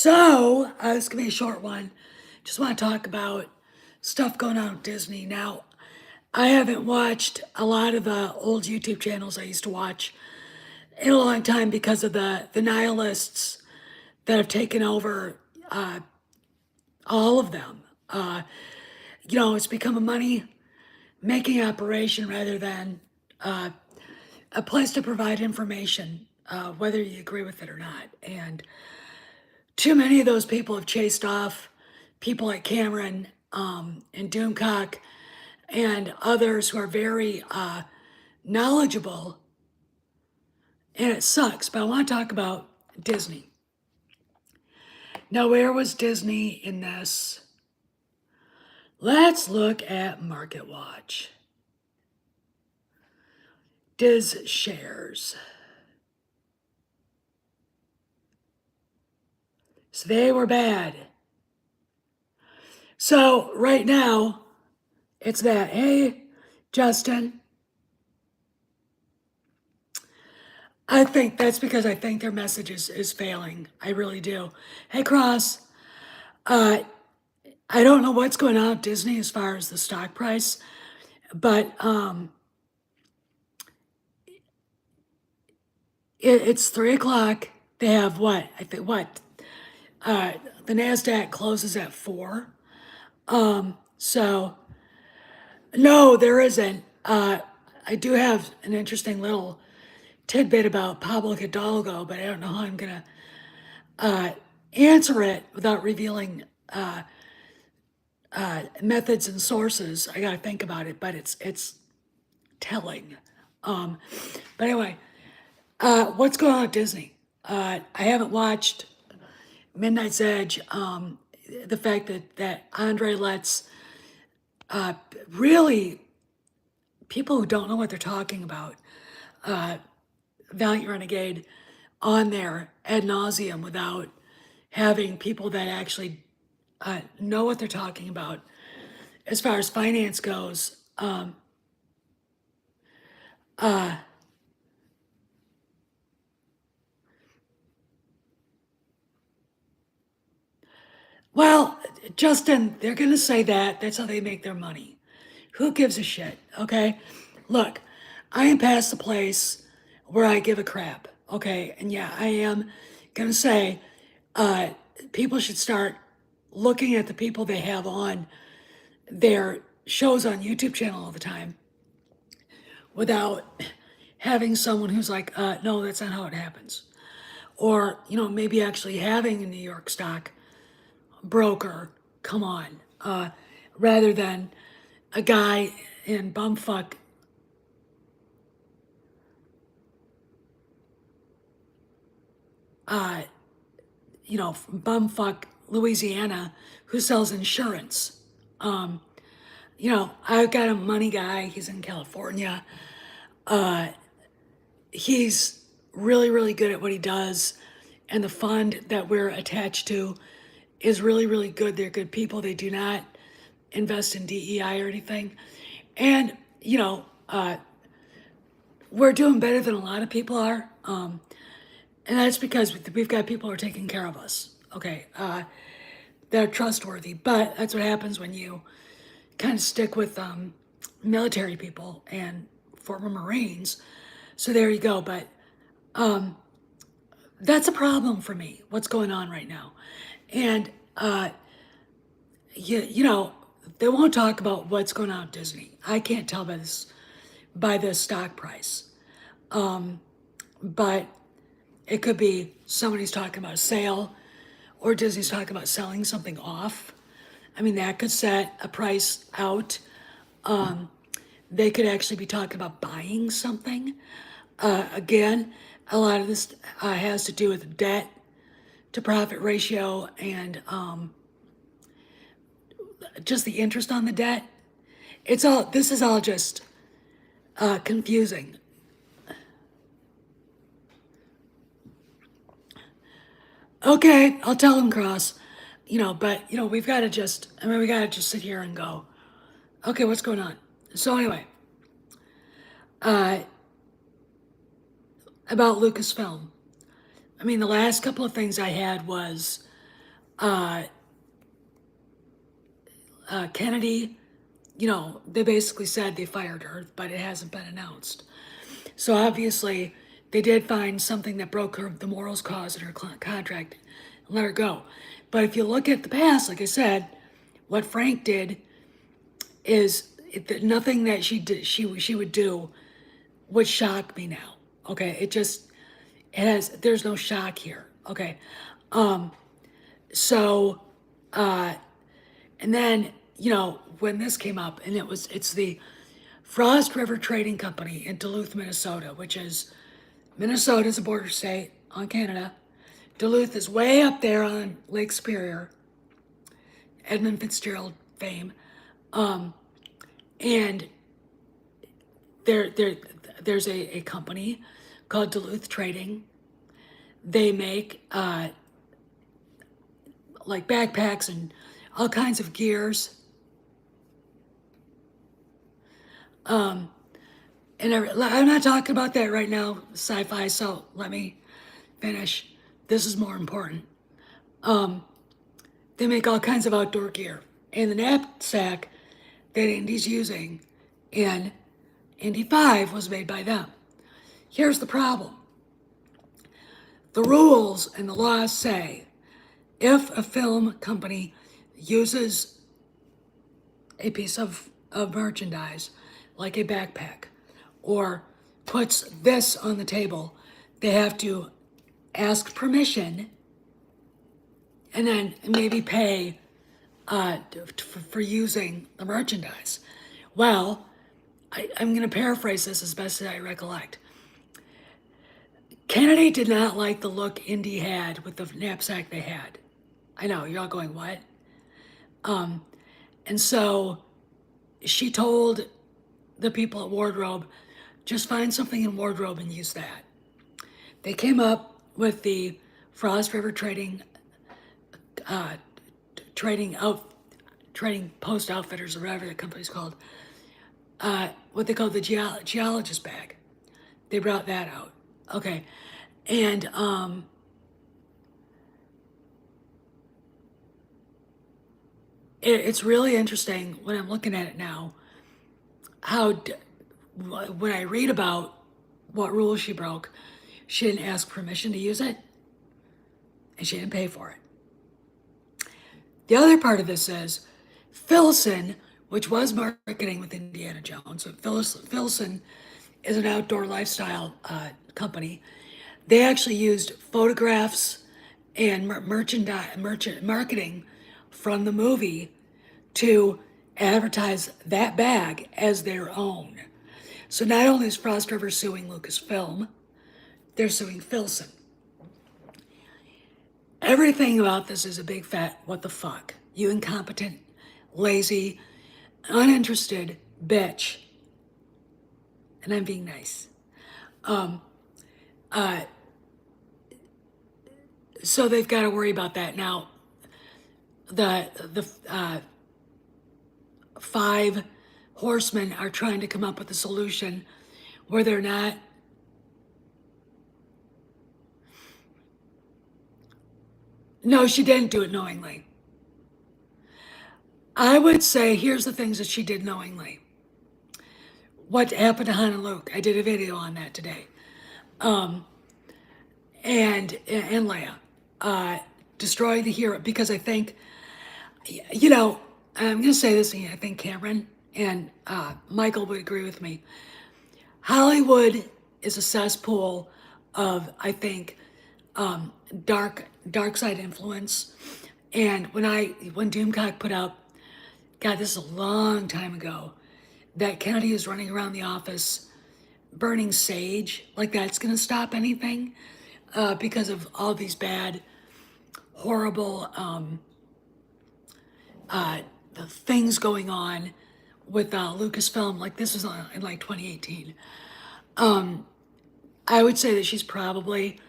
So, this is going to be a short one. Just want to talk about stuff going on with Disney. Now, I haven't watched a lot of the old YouTube channels I used to watch in a long time because of the nihilists that have taken over all of them. It's become a money making operation rather than a place to provide information, whether you agree with it or not. And too many of those people have chased off people like Cameron and Doomcock and others who are very knowledgeable, and it sucks. But I want to talk about Disney. Now, where was Disney in this? Let's look at Market Watch. Diz shares. So they were bad. So right now, it's that. Hey, Justin. I think that's because I think their message is failing. I really do. Hey, Cross. I don't know what's going on at Disney as far as the stock price, but it's 3 o'clock. They have what? I think what? The NASDAQ closes at 4. So no, there isn't. I do have an interesting little tidbit about Pablo Hidalgo, but I don't know how I'm gonna answer it without revealing methods and sources. I gotta think about it, but it's telling. But anyway, what's going on at Disney? I haven't watched Midnight's Edge. The fact that Andre lets really people who don't know what they're talking about, Valiant Renegade, on there ad nauseum without having people that actually know what they're talking about as far as finance goes. Well, Justin, they're going to say that. That's how they make their money. Who gives a shit? Okay. Look, I am past the place where I give a crap. Okay. And yeah, I am going to say people should start looking at the people they have on their shows on YouTube channel all the time without having someone who's like, no, that's not how it happens. Or, maybe actually having a New York stock broker come on, rather than a guy in bumfuck from bumfuck Louisiana who sells insurance. I've got a money guy, he's in California. He's really, really good at what he does. And the fund that we're attached to is really, really good. They're good people. They do not invest in DEI or anything. And, we're doing better than a lot of people are. And that's because we've got people who are taking care of us. Okay. They're trustworthy. But that's what happens when you kind of stick with military people and former Marines. So there you go. But that's a problem for me, what's going on right now. And, they won't talk about what's going on at Disney. I can't tell by the stock price. But it could be somebody's talking about a sale or Disney's talking about selling something off. I mean, that could set a price out. They could actually be talking about buying something. Again, a lot of this has to do with debt to profit ratio and just the interest on the debt. This is all just confusing. Okay, I'll tell him, Cross. But we gotta just sit here and go, okay, what's going on? So anyway, about Lucasfilm. I mean, the last couple of things I had was Kennedy, they basically said they fired her, but it hasn't been announced. So obviously, they did find something that broke the morals clause in her contract and let her go. But if you look at the past, like I said, what Frank did is nothing that she would do would shock me now. Okay, there's no shock here. Okay, so and then when this came up, and it's the Frost River Trading Company in Duluth, Minnesota, which is Minnesota's a border state on Canada. Duluth is way up there on Lake Superior, Edmund Fitzgerald fame, and there's a company called Duluth Trading. They make like backpacks and all kinds of gears. And I'm not talking about that right now, sci-fi, so let me finish. This is more important. They make all kinds of outdoor gear. And the knapsack that Indy's using in Indy 5 was made by them. Here's the problem. The rules and the laws say if a film company uses a piece of merchandise, like a backpack, or puts this on the table, they have to ask permission and then maybe pay for using the merchandise. Well, I'm going to paraphrase this as best as I recollect. Kennedy did not like the look Indy had with the knapsack they had. I know, you're all going, what? And so she told the people at Wardrobe, just find something in Wardrobe and use that. They came up with the Frost River Trading Post Outfitters, or whatever the company's called, what they call the geologist bag. They brought that out. Okay. And it's really interesting when I'm looking at it now, when I read about what rules she broke, she didn't ask permission to use it, and she didn't pay for it. The other part of this is Filson, which was marketing with Indiana Jones. So Filson is an outdoor lifestyle company. They actually used photographs and marketing from the movie to advertise that bag as their own. So not only is Frost River suing Lucasfilm, they're suing Filson. Everything about this is a big fat what the fuck. You incompetent, lazy, uninterested bitch. And I'm being nice. So they've got to worry about that. Now, the 5 horsemen are trying to come up with a solution where they're not No, she didn't do it knowingly. I would say here's the things that she did knowingly. What happened to Han and Luke? I did a video on that today. And Leia. Destroy the hero, because I think, I'm going to say this again. I think Cameron and Michael would agree with me. Hollywood is a cesspool of, I think, dark side influence. And when Doomcock put out, God, this is a long time ago, that Kennedy is running around the office burning sage, like that's going to stop anything, because of all these bad, horrible things going on with Lucasfilm. Like this was in like 2018. I would say that she's probably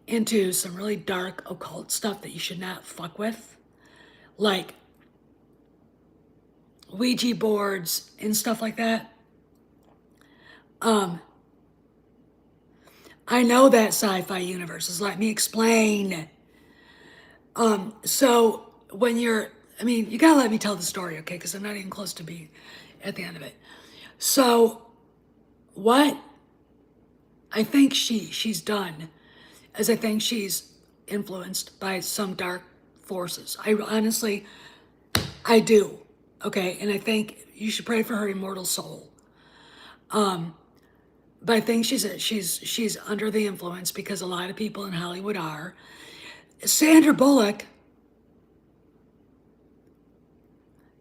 into some really dark occult stuff that you should not fuck with, like Ouija boards and stuff like that. I know that sci-fi universe is, let me explain. So when I mean, you gotta let me tell the story, okay? Because I'm not even close to being at the end of it. So what I think she's done is I think she's influenced by some dark forces. I honestly, I do, okay? And I think you should pray for her immortal soul. But I think she's under the influence because a lot of people in Hollywood are. Sandra Bullock,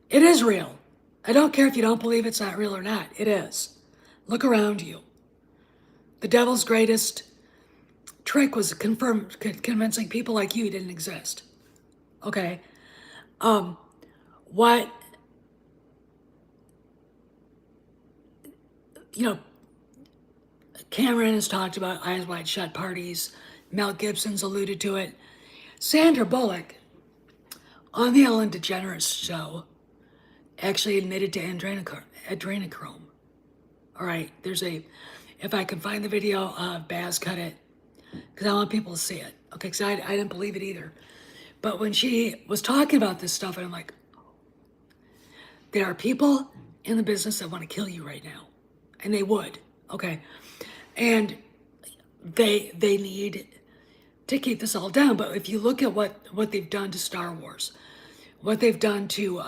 it is real. I don't care if you don't believe it's not real or not. It is. Look around you. The devil's greatest trick was convincing people like you didn't exist. Okay. What you know, Cameron has talked about eyes wide shut parties. Mel Gibson's alluded to it. Sandra Bullock on the Ellen DeGeneres show actually admitted to adrenochrome. All right, if I can find the video, Baz cut it because I want people to see it. Okay, because I didn't believe it either. But when she was talking about this stuff, I'm like, there are people in the business that want to kill you right now, and they would. Okay, and they need to keep this all down. But if you look at what they've done to Star Wars, what they've done to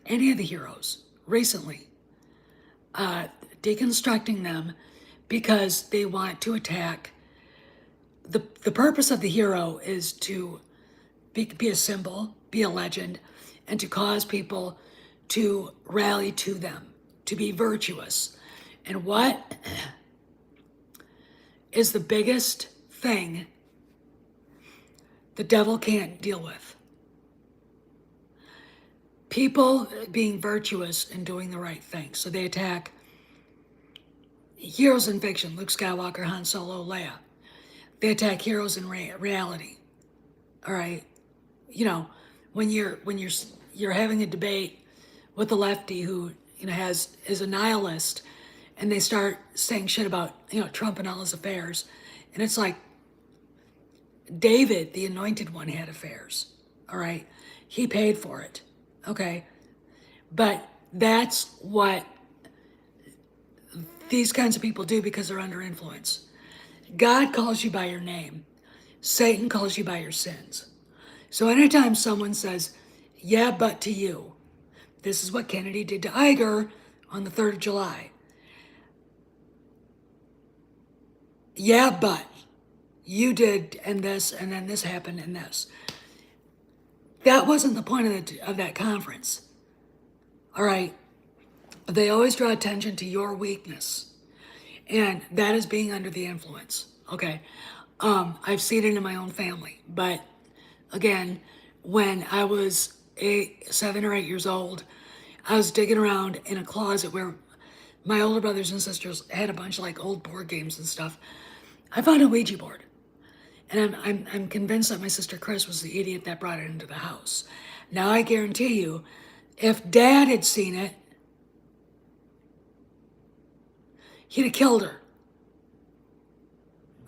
any of the heroes recently, deconstructing them because they want to attack. The purpose of the hero is to be a symbol, be a legend, and to cause people to rally to them, to be virtuous. And what is the biggest thing the devil can't deal with? People being virtuous and doing the right thing. So they attack heroes in fiction, Luke Skywalker, Han Solo, Leia. They attack heroes in reality. All right, you know, when you're having a debate with a lefty who is a nihilist, and they start saying shit about Trump and all his affairs, and it's like David, the anointed one, had affairs. All right, he paid for it. Okay, but that's what these kinds of people do because they're under influence. God calls you by your name. Satan calls you by your sins. So anytime someone says, yeah, but to you, this is what Kennedy did to Iger on the 3rd of July. Yeah, but you did, and this, and then this happened, and this. That wasn't the point of that conference. All right. They always draw attention to your weakness. And that is being under the influence. Okay. I've seen it in my own family. But again, when I was 7 or 8 years old, I was digging around in a closet where my older brothers and sisters had a bunch of like old board games and stuff. I found a Ouija board. And I'm convinced that my sister Chris was the idiot that brought it into the house. Now I guarantee you, if Dad had seen it, he'd have killed her.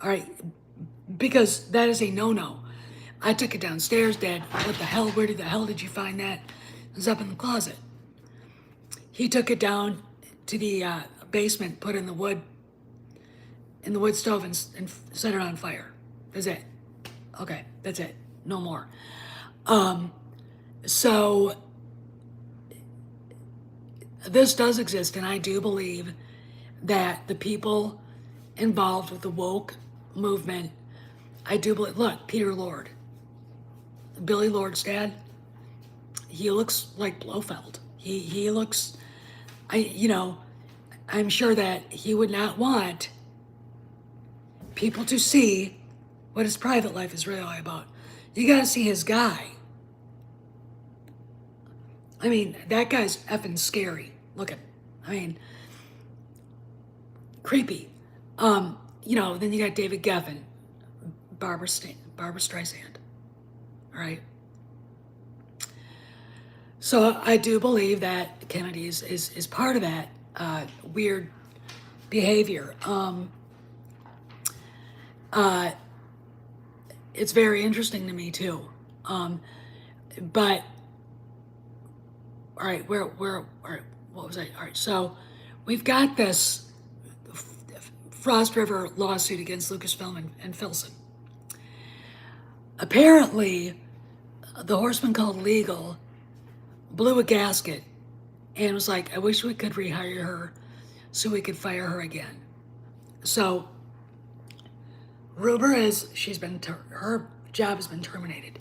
All right, because that is a no-no. I took it downstairs, Dad. What the hell? Where the hell did you find that? It was up in the closet. He took it down to the basement, put in the wood stove, and set it on fire. That's it. Okay, that's it. No more. So this does exist, and I do believe that the people involved with the woke movement, I do believe, look, Peter Lord, Billy Lord's dad, he looks like Blofeld. He looks, I'm sure that he would not want people to see what his private life is really about. You gotta see his guy. I mean, that guy's effing scary. Look at, creepy. Then you got David Geffen, Barbara Streisand. All right. So I do believe that Kennedy is part of that weird behavior. it's very interesting to me too. But all right, all right, what was I? All right, so we've got this Frost River lawsuit against Lucasfilm and Filson. Apparently, the horseman called Legal blew a gasket and was like, I wish we could rehire her so we could fire her again. So, rumor is her job has been terminated.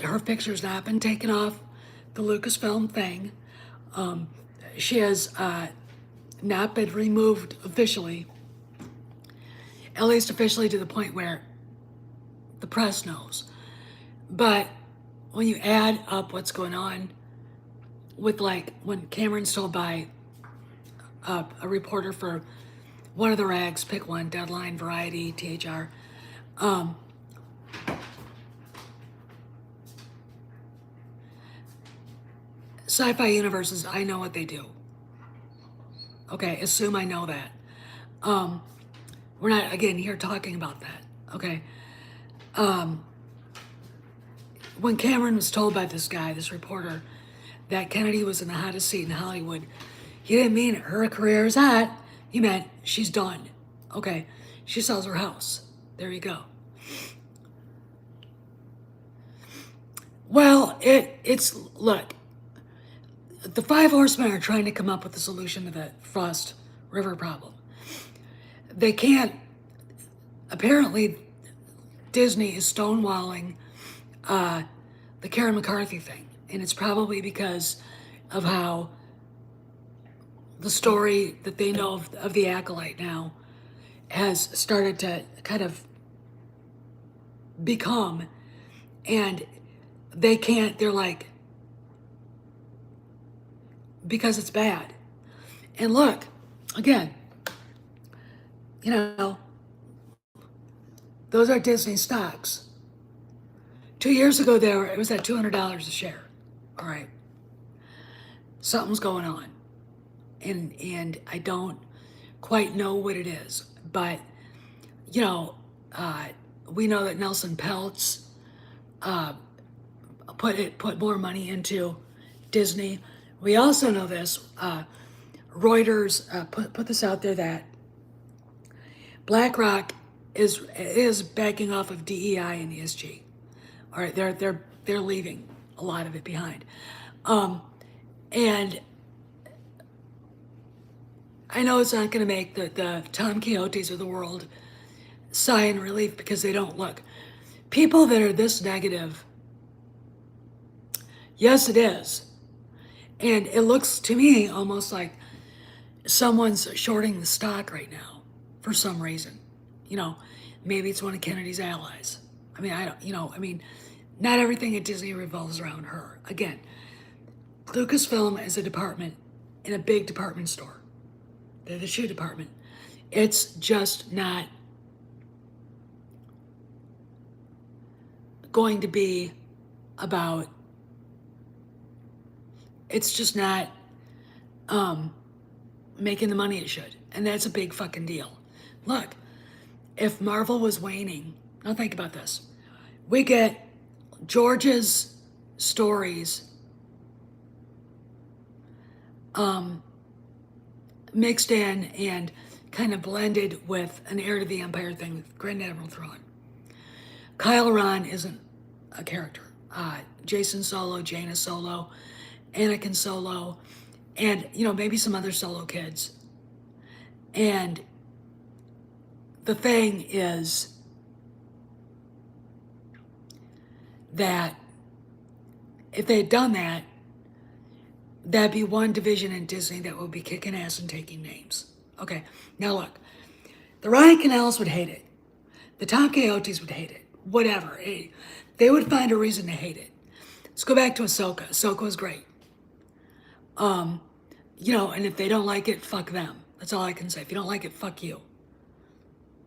Her picture's not been taken off the Lucasfilm thing. She has not been removed officially, at least officially to the point where the press knows. But when you add up what's going on with, like, when Cameron's told by a reporter for one of the rags, pick one, Deadline, Variety, THR, sci-fi universes, I know what they do. Okay, assume I know that. We're not, again, here talking about that, okay? When Cameron was told by this guy, this reporter, that Kennedy was in the hottest seat in Hollywood, he didn't mean her career is hot. He meant she's done. Okay, she sells her house. There you go. Well, look, the Five Horsemen are trying to come up with a solution to the Frost River problem. They can't. Apparently, Disney is stonewalling the Karen McCarthy thing, and it's probably because of how the story that they know of the Acolyte now has started to kind of become, and they're like, because it's bad. And look, again, those are Disney stocks. 2 years ago, it was at $200 a share. All right, something's going on, and I don't quite know what it is, but we know that Nelson Peltz put more money into Disney. We also know this. Reuters put this out there that BlackRock is backing off of DEI and ESG. All right, they're leaving a lot of it behind, and I know it's not going to make the Tom Quixotes of the world sigh in relief, because they don't look. People that are this negative, yes, it is. And it looks to me almost like someone's shorting the stock right now for some reason. Maybe it's one of Kennedy's allies. Not everything at Disney revolves around her. Again, Lucasfilm is a department in a big department store. They're the shoe department. It's just not going to be about, it's just not making the money it should. And that's a big fucking deal. Look, if Marvel was waning, now think about this. We get George's stories mixed in and kind of blended with an Heir to the Empire thing with Grand Admiral Thrawn. Kyle Ron isn't a character. Jason Solo, Jaina Solo, Anakin Solo, and maybe some other Solo kids. And the thing is that if they had done that, that'd be one division in Disney that would be kicking ass and taking names. Okay, now look, the Ryan Canals would hate it. The Tom Quixotes would hate it. Whatever. They would find a reason to hate it. Let's go back to Ahsoka. Ahsoka was great. And if they don't like it, fuck them. That's all I can say. If you don't like it, fuck you.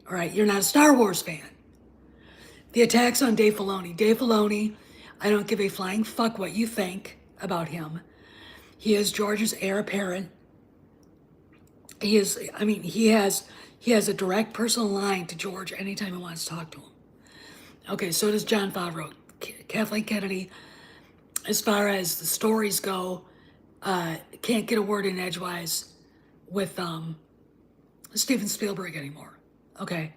All right, you're not a Star Wars fan. The attacks on Dave Filoni. Dave Filoni, I don't give a flying fuck what you think about him. He is George's heir apparent. He has a direct personal line to George anytime he wants to talk to him. Okay, so does John Favreau. Kathleen Kennedy, as far as the stories go, can't get a word in edgewise with Steven Spielberg anymore. Okay.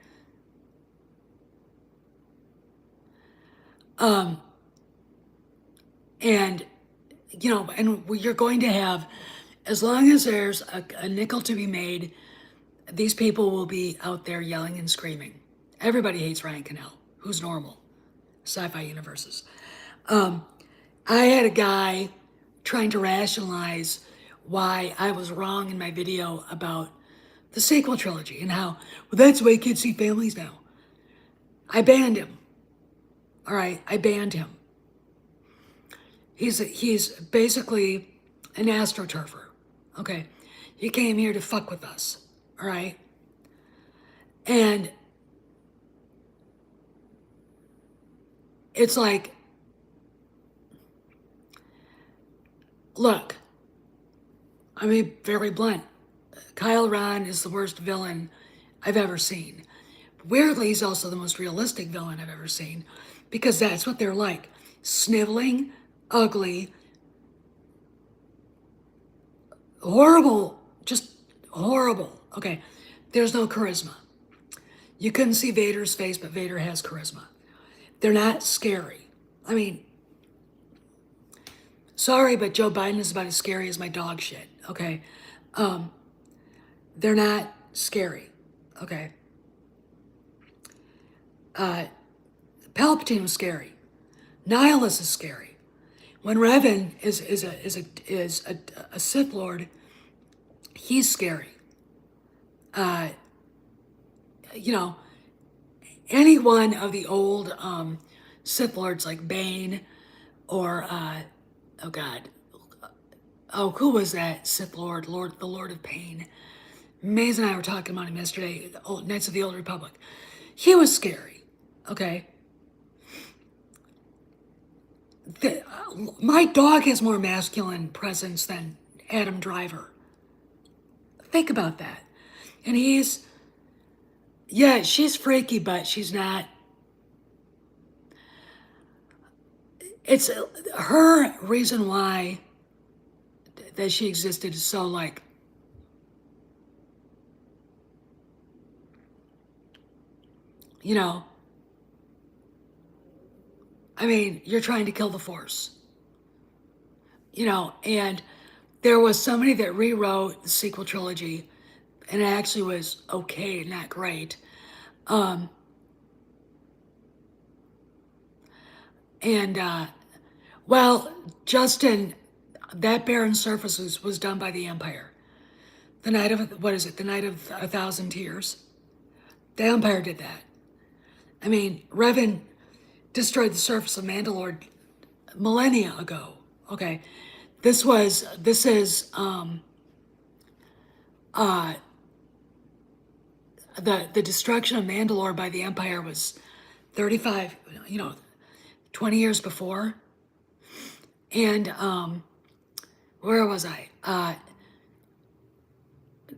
And, and you're going to have, as long as there's a nickel to be made, these people will be out there yelling and screaming. Everybody hates Ryan Cannell, who's normal, sci-fi universes. I had a guy trying to rationalize why I was wrong in my video about the sequel trilogy and how, well, that's the way kids see families now. I banned him. All right, I banned him. He's basically an astroturfer. Okay, he came here to fuck with us. All right, and it's like, look, I mean, very blunt. Kyle Ron is the worst villain I've ever seen. Weirdly, he's also the most realistic villain I've ever seen because that's what they're like. Sniveling, ugly, horrible, just horrible. Okay, there's no charisma. You couldn't see Vader's face, but Vader has charisma. They're not scary. I mean, sorry, but Joe Biden is about as scary as my dog shit, okay? They're not scary, okay? Palpatine was scary. Nihilus is scary. When Revan is a Sith Lord, he's scary. Any one of the old Sith Lords like Bane or oh god, who was that Sith Lord? The Lord of Pain. Maze and I were talking about him yesterday. Knights of the Old Republic. He was scary. Okay. My dog has more masculine presence than Adam Driver. Think about that. And she's freaky, but she's not. It's her reason why that she existed is so like, I mean, you're trying to kill the Force. And there was somebody that rewrote the sequel trilogy, and it actually was okay, not great. Justin, that barren surface was done by the Empire. The night of, what is it? The night of 1,000 tears. The Empire did that. I mean, Revan destroyed the surface of Mandalore millennia ago. Okay, this is the destruction of Mandalore by the Empire was 35, 20 years before. And where was I?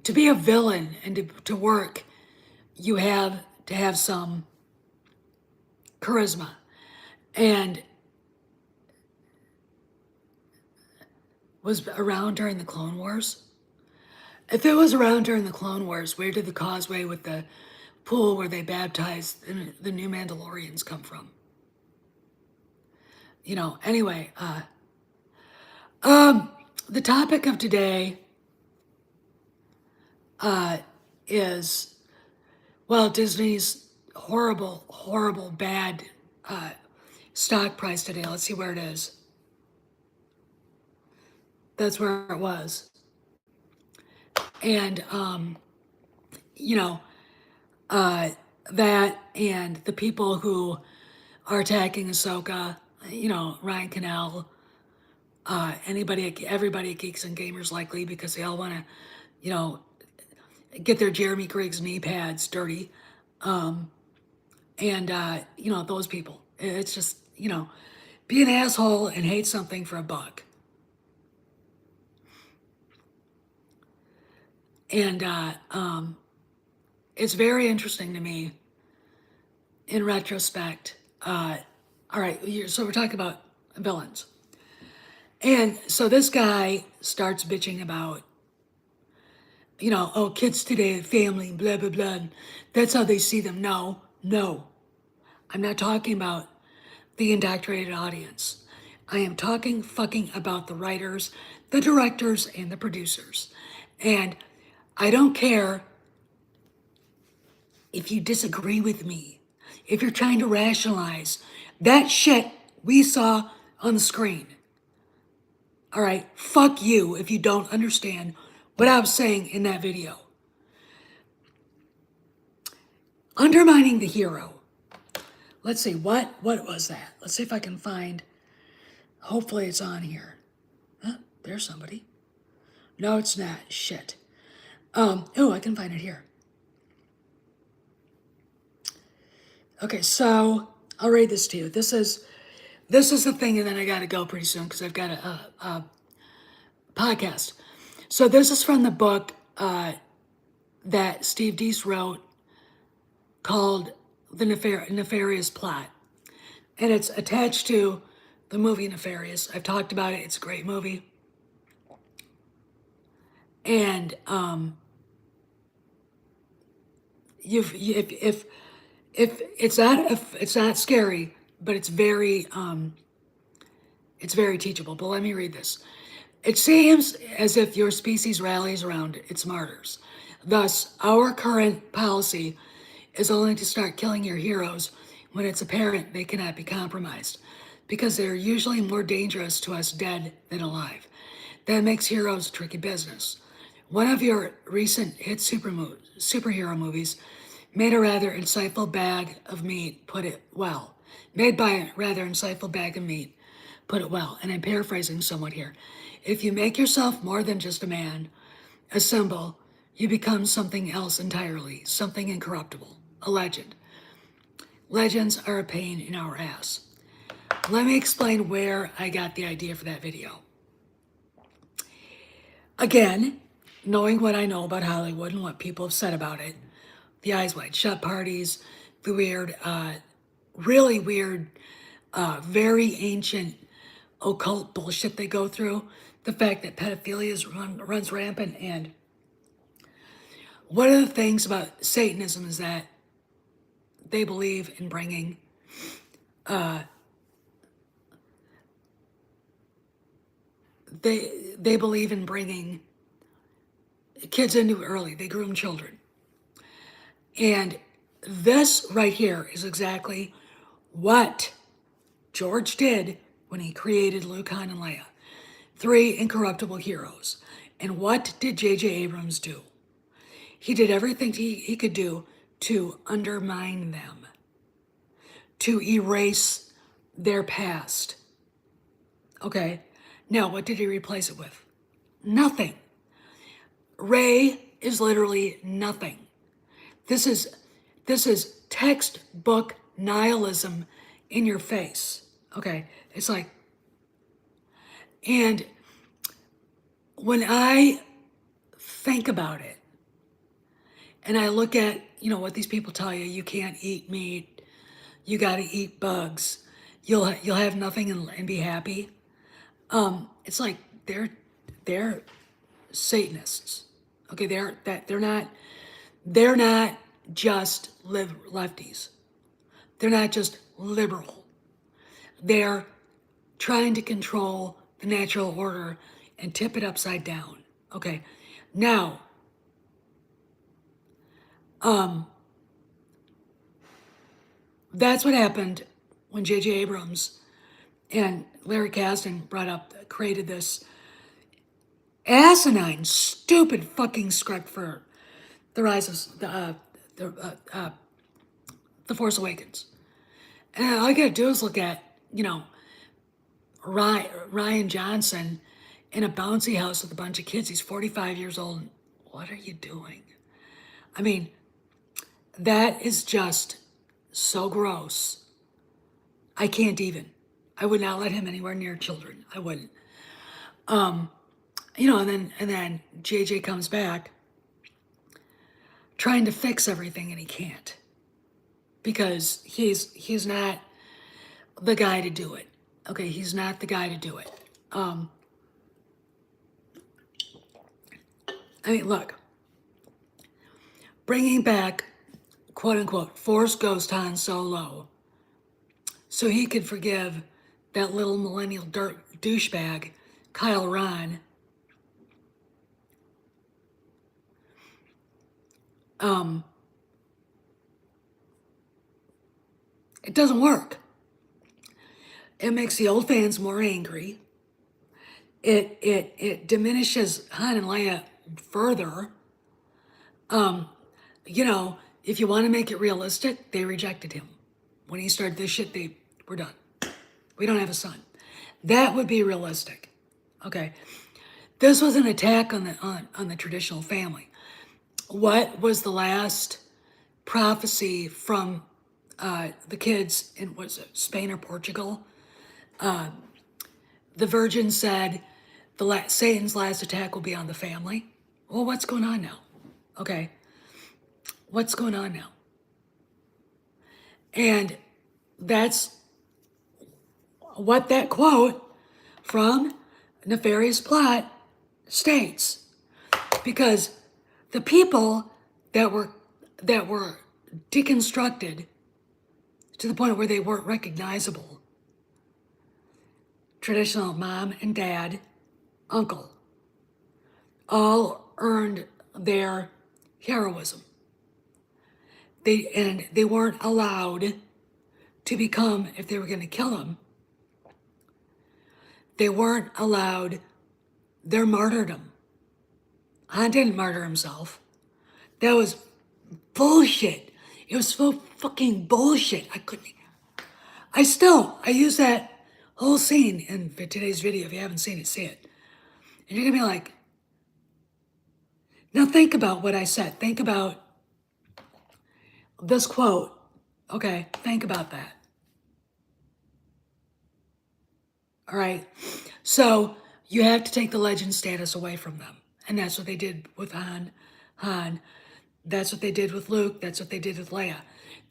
To be a villain and to work, you have to have some charisma. And was around during the Clone Wars. If it was around during the Clone Wars, where did the causeway with the pool where they baptized the new Mandalorians come from? Anyway, the topic of today is, well, Disney's horrible, bad stock price today. Let's see where it is. That's where it was. And, that and the people who are attacking Ahsoka, Ryan Cannell, everybody at Geeks and Gamers likely, because they all want to, get their Jeremy Griggs knee pads dirty. Those people. It's just, be an asshole and hate something for a buck. And it's very interesting to me, in retrospect, All right, so we're talking about villains. And so this guy starts bitching about, oh, kids today, family, blah, blah, blah. That's how they see them. No, no. I'm not talking about the indoctrinated audience. I am talking fucking about the writers, the directors, and the producers. And I don't care if you disagree with me, if you're trying to rationalize that shit we saw on the screen. All right, fuck you if you don't understand what I was saying in that video. Undermining the hero. Let's see, what was that? Let's see if I can find, hopefully it's on here. Huh, there's somebody. No, it's not, shit. Oh, I can find it here. Okay, so I'll read this to you. This is the thing, and then I gotta go pretty soon because I've got a podcast. So this is from the book that Steve Deese wrote called The Nefarious Plot. And it's attached to the movie Nefarious. I've talked about it. It's a great movie. And if it's not scary, but it's very teachable. But let me read this. It seems as if your species rallies around its martyrs. Thus, our current policy is only to start killing your heroes when it's apparent they cannot be compromised, because they're usually more dangerous to us dead than alive. That makes heroes a tricky business. One of your recent hit superhero movies made by a rather insightful bag of meat put it well. And I'm paraphrasing somewhat here. If you make yourself more than just a man, a symbol, you become something else entirely, something incorruptible, a legend. Legends are a pain in our ass. Let me explain where I got the idea for that video. Again, knowing what I know about Hollywood and what people have said about it, the Eyes Wide Shut parties, the weird, really weird, very ancient occult bullshit they go through, the fact that pedophilia runs rampant, and one of the things about Satanism is that they believe in bringing they believe in bringing kids into it early. They groom children. And this right here is exactly what George did when he created Luke, Han, and Leia, 3 incorruptible heroes. And what did J.J. Abrams do? He did everything he could do to undermine them, to erase their past. Okay, now what did he replace it with? Nothing. Rey is literally nothing. This is textbook nihilism in your face. Okay, it's like, and when I think about it, and I look at, what these people tell you, you can't eat meat, you got to eat bugs, you'll have nothing and be happy. It's like they're Satanists. Okay, they're not just lefties. They're not just liberal. They're trying to control the natural order and tip it upside down. Okay, now, that's what happened when J.J. Abrams and Larry Kasdan created this asinine, stupid fucking script for the Force Awakens. And all I gotta do is look at, Ryan Johnson in a bouncy house with a bunch of kids. He's 45 years old. What are you doing? I mean, that is just so gross. I can't even. I would not let him anywhere near children. I wouldn't. And then JJ comes back trying to fix everything, and he can't, because he's not the guy to do it. Okay, he's not the guy to do it. I mean, look, bringing back, quote unquote, Force Ghost Han Solo so he could forgive that little millennial douchebag, Kyle Ron. It doesn't work. It makes the old fans more angry. It diminishes Han and Leia further. You know, if you want to make it realistic, they rejected him. When he started this shit, they were done. We don't have a son. That would be realistic. Okay. This was an attack on the traditional family. What was the last prophecy from the kids in, was it Spain or Portugal? The Virgin said Satan's last attack will be on the family. Well, what's going on now? Okay. What's going on now? And that's what that quote from Nefarious Plot states. Because the people that were deconstructed to the point where they weren't recognizable, traditional mom and dad, uncle, all earned their heroism. They weren't allowed to become, if they were going to kill him, they weren't allowed their martyrdom. Han didn't martyr himself. That was bullshit. It was so fucking bullshit. I use that whole scene in today's video. If you haven't seen it, see it. And you're gonna be like, now think about what I said. Think about this quote. Okay, think about that. All right. So you have to take the legend status away from them. And that's what they did with Han. That's what they did with Luke. That's what they did with Leia.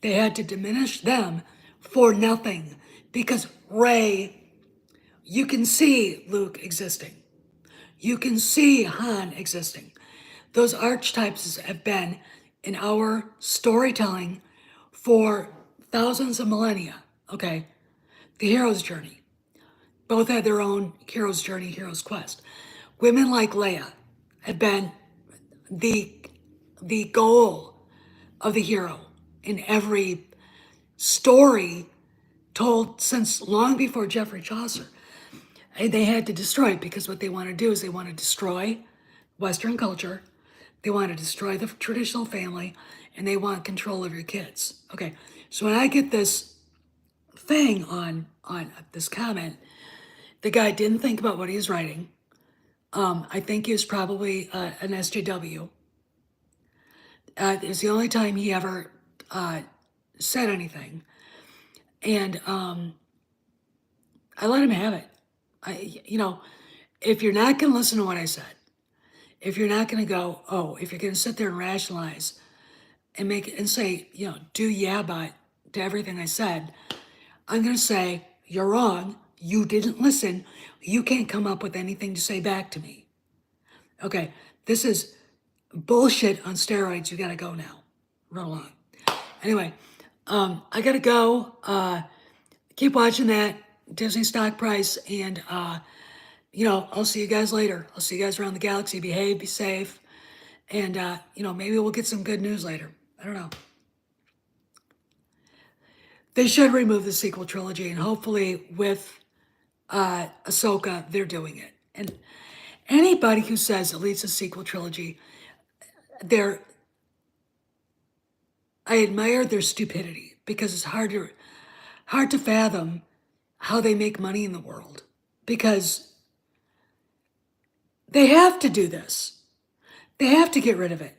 They had to diminish them for nothing. Because Rey, you can see Luke existing. You can see Han existing. Those archetypes have been in our storytelling for thousands of millennia. Okay. The hero's journey. Both had their own hero's journey, hero's quest. Women like Leia have been the goal of the hero in every story told since long before Geoffrey Chaucer. And they had to destroy it because what they want to do is they want to destroy Western culture. They want to destroy the traditional family, and they want control of your kids. Okay, so when I get this thing on this comment, the guy didn't think about what he was writing. I think he was probably an SJW. It's the only time he ever said anything. And I let him have it. If you're not going to listen to what I said, if you're not going to go, oh, if you're going to sit there and rationalize and say, do yeah, but to everything I said, I'm going to say, you're wrong. You didn't listen. You can't come up with anything to say back to me. Okay, this is bullshit on steroids. You got to go now. Run along. Anyway, I got to go. Keep watching that Disney stock price, and I'll see you guys later. I'll see you guys around the galaxy. Behave, be safe, and maybe we'll get some good news later. I don't know. They should remove the sequel trilogy, and hopefully with Ahsoka, they're doing it. And anybody who says it leads to sequel trilogy, I admire their stupidity, because it's hard to fathom how they make money in the world, because they have to do this. They have to get rid of it.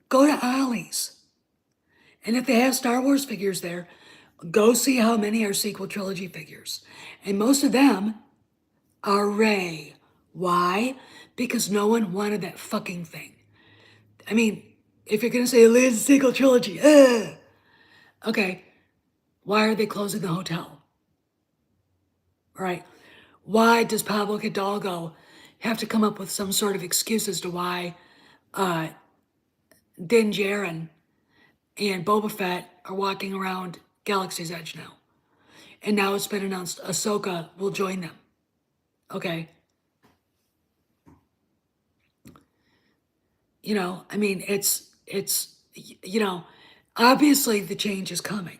Go to Ollie's. And if they have Star Wars figures there, go see how many are sequel trilogy figures. And most of them are Rey. Why? Because no one wanted that fucking thing. I mean, if you're going to say it leads to sequel trilogy, okay, Why are they closing the hotel? Right? Why does Pablo Hidalgo have to come up with some sort of excuse as to why Din Djarin and Boba Fett are walking around Galaxy's Edge now? And now it's been announced Ahsoka will join them. Okay. You know, I mean, you know, obviously the change is coming.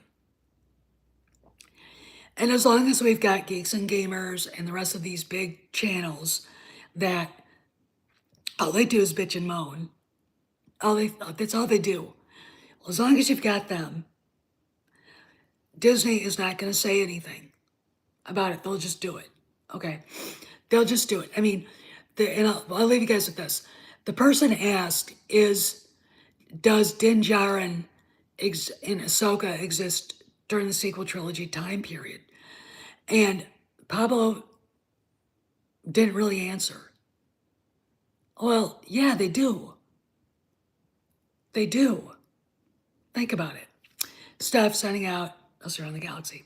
And as long as we've got Geeks and Gamers and the rest of these big channels that all they do is bitch and moan, that's all they do. Well, as long as you've got them, Disney is not going to say anything about it. They'll just do it. Okay. They'll just do it. I mean, and I'll leave you guys with this. The person asked does Din Djarin and Ahsoka exist during the sequel trilogy time period? And Pablo didn't really answer. Well, yeah, they do. They do. Think about it. Steph signing out. I'll see you around the galaxy.